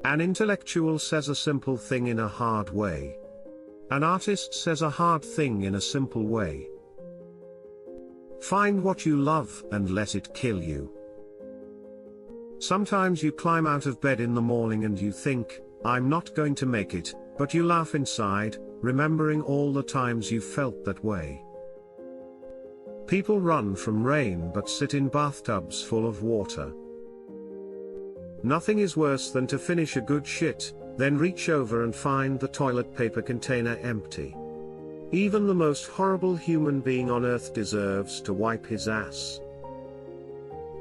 An intellectual says a simple thing in a hard way. An artist says a hard thing in a simple way. Find what you love and let it kill you. Sometimes you climb out of bed in the morning and you think, I'm not going to make it, but you laugh inside, remembering all the times you felt that way. People run from rain but sit in bathtubs full of water. Nothing is worse than to finish a good shit, then reach over and find the toilet paper container empty. Even the most horrible human being on earth deserves to wipe his ass.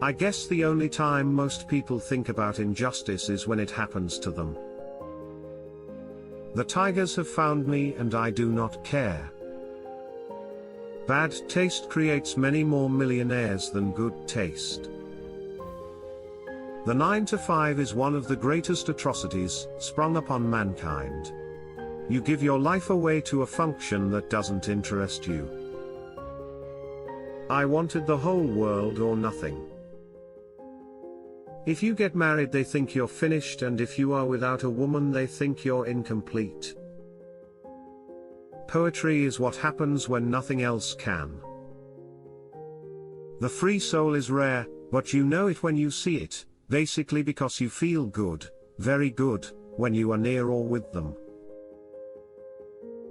I guess the only time most people think about injustice is when it happens to them. The tigers have found me and I do not care. Bad taste creates many more millionaires than good taste. The 9 to 5 is one of the greatest atrocities sprung upon mankind. You give your life away to a function that doesn't interest you. I wanted the whole world or nothing. If you get married they think you're finished, and if you are without a woman they think you're incomplete. Poetry is what happens when nothing else can. The free soul is rare, but you know it when you see it, basically because you feel good, very good, when you are near or with them.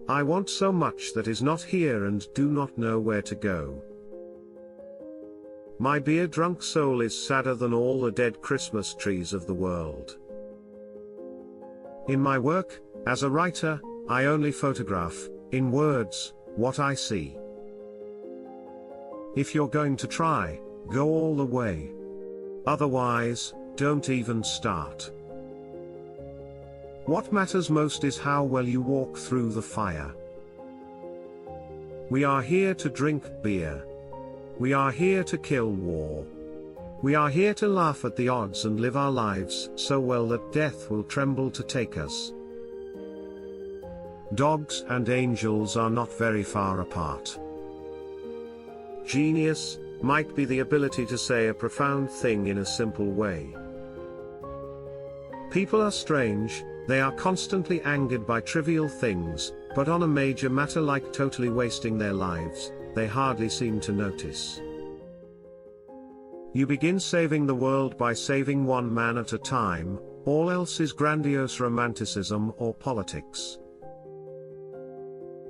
I want so much that is not here and do not know where to go. My beer-drunk soul is sadder than all the dead Christmas trees of the world. In my work, as a writer, I only photograph, in words, what I see. If you're going to try, go all the way. Otherwise, don't even start. What matters most is how well you walk through the fire. We are here to drink beer. We are here to kill war. We are here to laugh at the odds and live our lives so well that death will tremble to take us. Dogs and angels are not very far apart. Genius might be the ability to say a profound thing in a simple way. People are strange, they are constantly angered by trivial things, but on a major matter like totally wasting their lives, they hardly seem to notice. You begin saving the world by saving one man at a time, all else is grandiose romanticism or politics.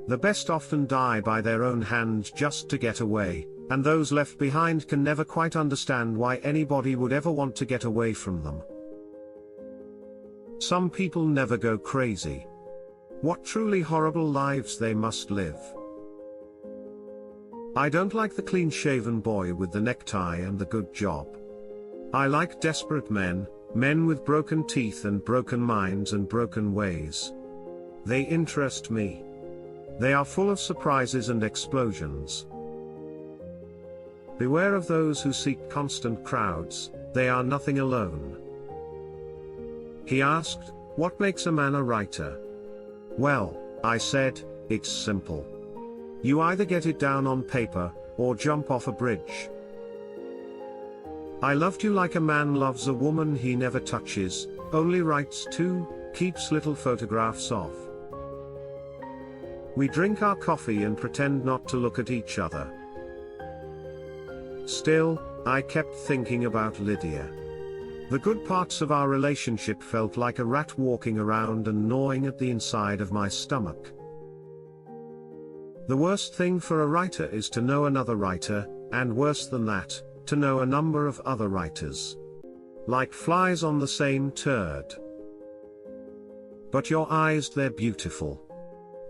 The best often die by their own hand just to get away, and those left behind can never quite understand why anybody would ever want to get away from them. Some people never go crazy. What truly horrible lives they must live. I don't like the clean-shaven boy with the necktie and the good job. I like desperate men, men with broken teeth and broken minds and broken ways. They interest me. They are full of surprises and explosions. Beware of those who seek constant crowds, they are nothing alone. He asked, what makes a man a writer? Well, I said, it's simple. You either get it down on paper, or jump off a bridge. I loved you like a man loves a woman he never touches, only writes to, keeps little photographs of. We drink our coffee and pretend not to look at each other. Still, I kept thinking about Lydia. The good parts of our relationship felt like a rat walking around and gnawing at the inside of my stomach. The worst thing for a writer is to know another writer, and worse than that, to know a number of other writers. Like flies on the same turd. But your eyes, they're beautiful.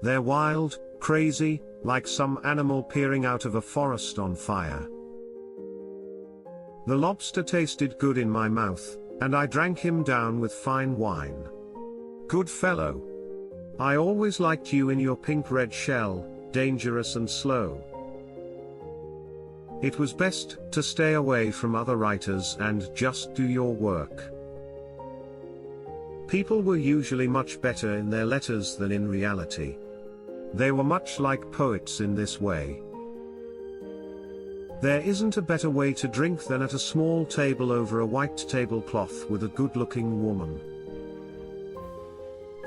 They're wild, crazy, like some animal peering out of a forest on fire. The lobster tasted good in my mouth, and I drank him down with fine wine. Good fellow. I always liked you in your pink-red shell, dangerous and slow. It was best to stay away from other writers and just do your work. People were usually much better in their letters than in reality. They were much like poets in this way. There isn't a better way to drink than at a small table over a white tablecloth with a good-looking woman.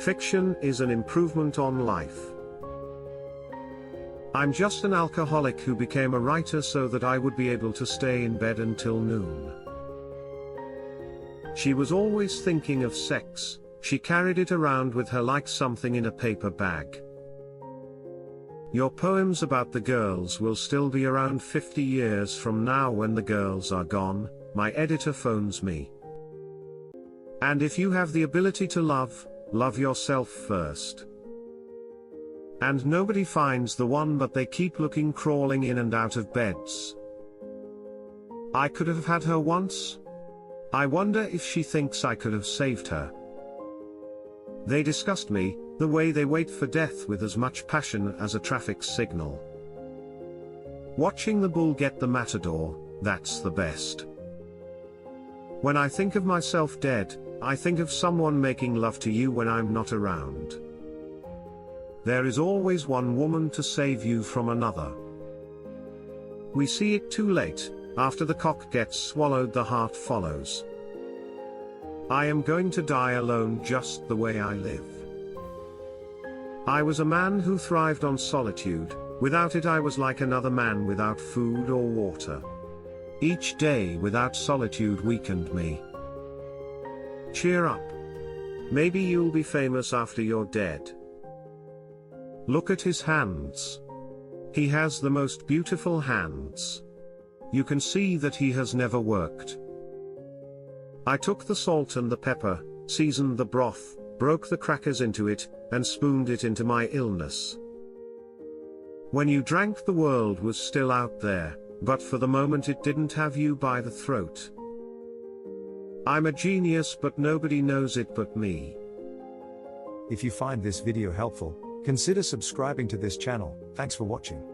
Fiction is an improvement on life. I'm just an alcoholic who became a writer so that I would be able to stay in bed until noon. She was always thinking of sex, she carried it around with her like something in a paper bag. Your poems about the girls will still be around 50 years from now when the girls are gone, my editor phones me. And if you have the ability to love, love yourself first. And nobody finds the one but they keep looking crawling in and out of beds. I could have had her once. I wonder if she thinks I could have saved her. They disgust me, the way they wait for death with as much passion as a traffic signal. Watching the bull get the matador, that's the best. When I think of myself dead, I think of someone making love to you when I'm not around. There is always one woman to save you from another. We see it too late, after the cock gets swallowed the heart follows. I am going to die alone just the way I live. I was a man who thrived on solitude, without it I was like another man without food or water. Each day without solitude weakened me. Cheer up. Maybe you'll be famous after you're dead. Look at his hands. He has the most beautiful hands. You can see that he has never worked. I took the salt and the pepper, seasoned the broth, broke the crackers into it, and spooned it into my illness. When you drank, the world was still out there, but for the moment it didn't have you by the throat. I'm a genius, but nobody knows it but me. If you find this video helpful, consider subscribing to this channel. Thanks for watching.